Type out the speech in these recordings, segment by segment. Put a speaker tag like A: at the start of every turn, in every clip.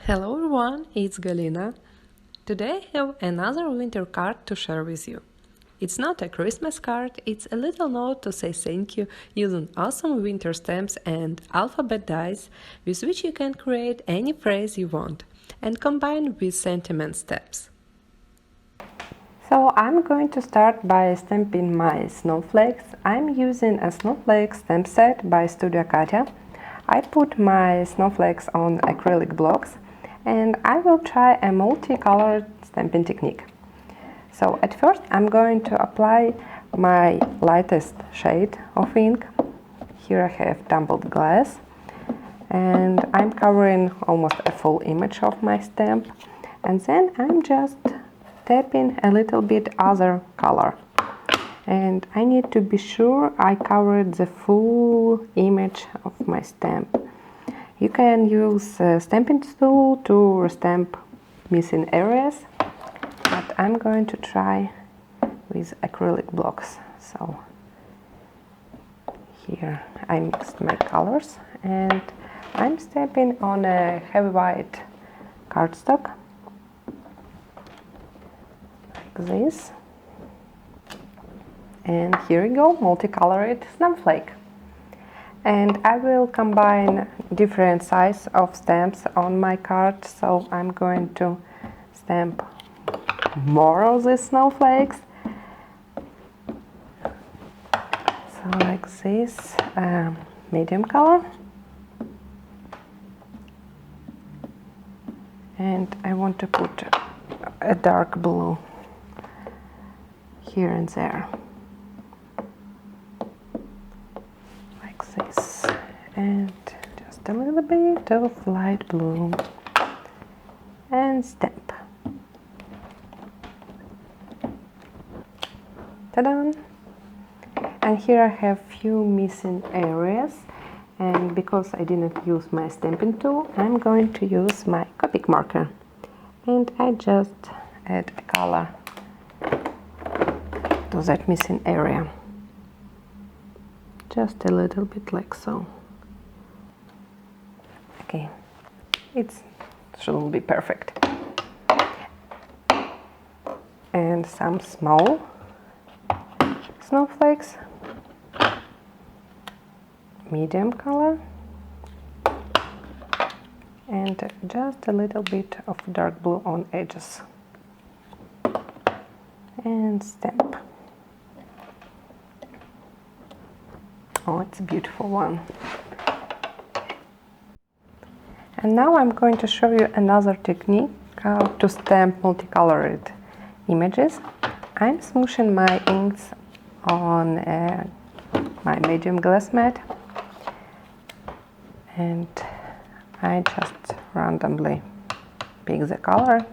A: Hello everyone, it's Galina. Today I have another winter card to share with you. It's not a Christmas card, it's a little note to say thank you using awesome winter stamps and alphabet dies with which you can create any phrase you want and combine with sentiment stamps. So I'm going to start by stamping my snowflakes. I'm using a snowflake stamp set by Studio Katia. I put my snowflakes on acrylic blocks and I will try a multicolored stamping technique. So at first I'm going to apply my lightest shade of ink. Here I have tumbled glass and I'm covering almost a full image of my stamp, and then I'm just tapping a little bit other color, and I need to be sure I covered the full image of my stamp. You can use a stamping tool to stamp missing areas, but I'm going to try with acrylic blocks. So here I mixed my colors and I'm stamping on a heavy white cardstock like this. And here we go, multicolored snowflake. And I will combine different sizes of stamps on my card, so I'm going to stamp more of these snowflakes. So like this, medium color. And I want to put a dark blue here and there. This, and just a little bit of light blue and stamp. Ta-da! And here I have few missing areas, and because I didn't use my stamping tool, I'm going to use my Copic marker, and I just add a color to that missing area. Just a little bit like so. Okay, it shouldn't be perfect. And some small snowflakes, medium color, and just a little bit of dark blue on edges. And stamp. Oh, it's a beautiful one. And now I'm going to show you another technique how to stamp multicolored images. I'm smooshing my inks on my medium glass mat, and I just randomly pick the color.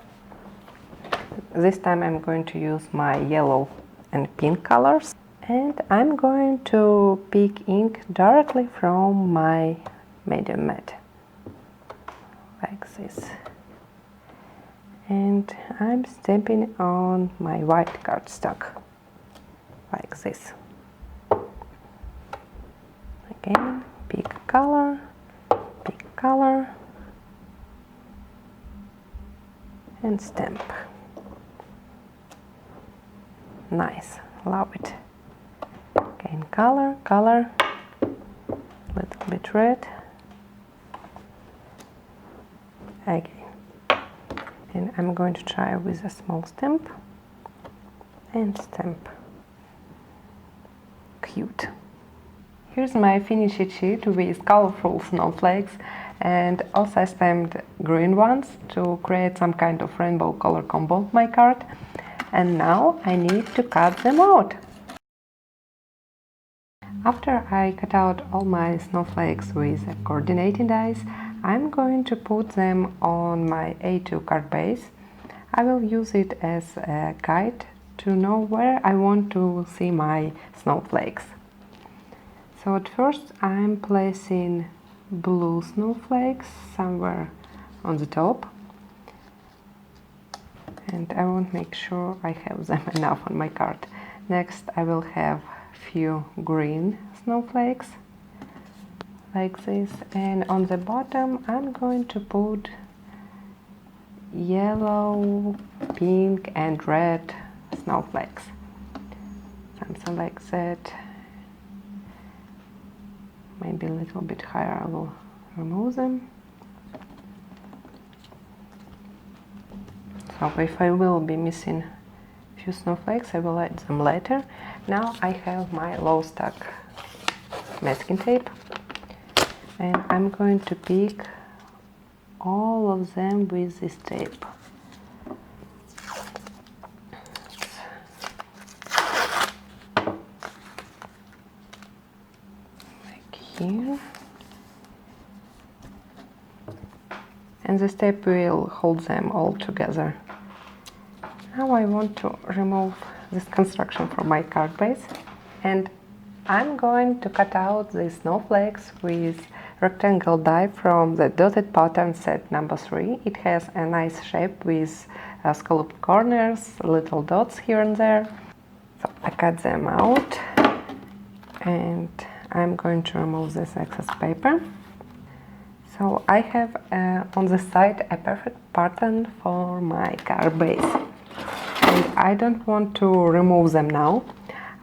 A: This time I'm going to use my yellow and pink colors. And I'm going to pick ink directly from my medium mat, like this. And I'm stamping on my white cardstock, like this. Again, pick color, and stamp. Nice, love it. Again, color, little bit red. Again, and I'm going to try with a small stamp and stamp. Cute. Here's my finished sheet with colorful snowflakes, and also I stamped green ones to create some kind of rainbow color combo on my card. And now I need to cut them out. After I cut out all my snowflakes with coordinating dies, I'm going to put them on my A2 card base. I will use it as a guide to know where I want to see my snowflakes. So at first I'm placing blue snowflakes somewhere on the top, and I want to make sure I have them enough on my card. Next I will have few green snowflakes like this, and on the bottom I'm going to put yellow, pink and red snowflakes. Something like that. Maybe a little bit higher, I will remove them. So if I will be missing a few snowflakes, I will add them later. Now I have my low stack masking tape, and I'm going to pick all of them with this tape. Like here. And this tape will hold them all together. Now I want to remove this construction from my card base, and I'm going to cut out these snowflakes with rectangle die from the dotted pattern set number 3. It has a nice shape with scalloped corners, little dots here and there. So I cut them out, and I'm going to remove this excess paper. So I have on the side a perfect pattern for my card base, and I don't want to remove them now.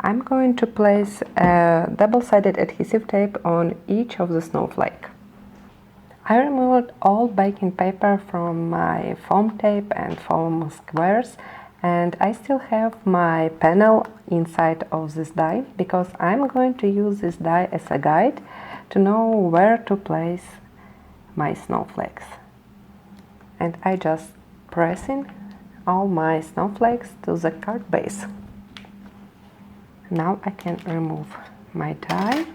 A: I'm going to place a double-sided adhesive tape on each of the snowflake. I removed all baking paper from my foam tape and foam squares, and I still have my panel inside of this die because I'm going to use this die as a guide to know where to place my snowflakes. And I just pressing all my snowflakes to the card base. Now I can remove my die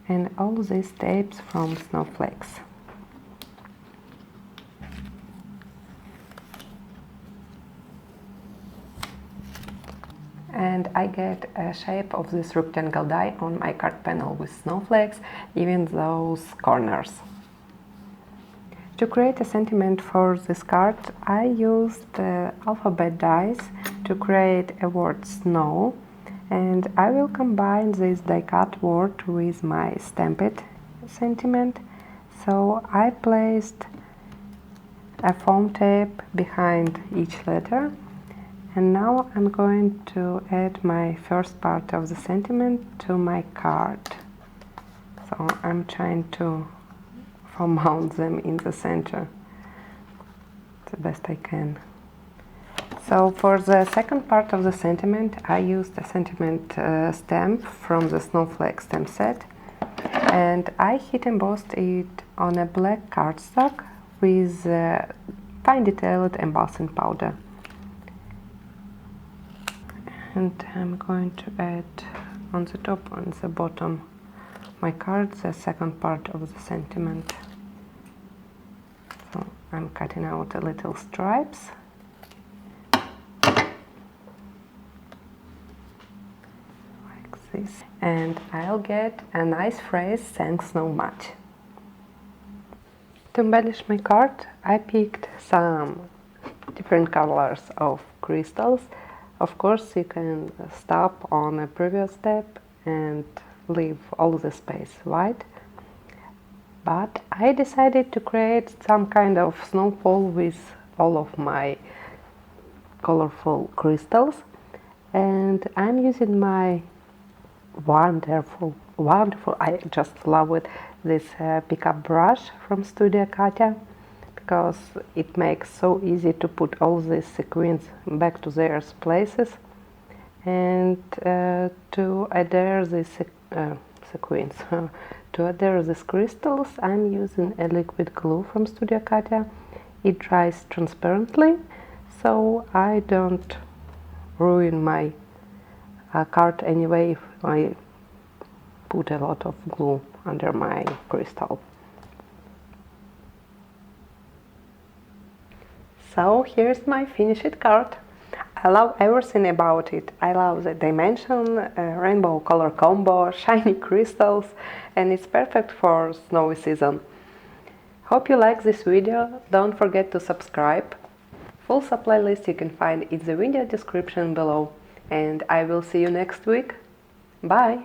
A: and all these tapes from snowflakes. And I get a shape of this rectangle die on my card panel with snowflakes, even those corners. To create a sentiment for this card, I used the alphabet dies to create a word snow, and I will combine this die cut word with my stamped sentiment. So I placed a foam tape behind each letter, and now I'm going to add my first part of the sentiment to my card. So I'm trying to mount them in the center the best I can. So for the second part of the sentiment, I used a sentiment stamp from the Snowflake stamp set, and I heat embossed it on a black cardstock with fine detailed embossing powder. And I'm going to add on the top and the bottom my card the second part of the sentiment. So I'm cutting out a little stripes. Like this. And I'll get a nice phrase, thanks so much. To embellish my card, I picked some different colors of crystals. Of course, you can stop on a previous step and leave all the space white. But I decided to create some kind of snowfall with all of my colorful crystals. And I'm using my wonderful, I just love it, this pickup brush from Studio Katia, because it makes so easy to put all these sequins back to their places, and to adhere these sequins. To adhere these crystals, I'm using a liquid glue from Studio Katia. It dries transparently, so I don't ruin my card anyway if I put a lot of glue under my crystal. So here's my finished card. I love everything about it. I love the dimension, rainbow color combo, shiny crystals, and it's perfect for snowy season. Hope you like this video. Don't forget to subscribe. Full supply list you can find in the video description below. And I will see you next week. Bye!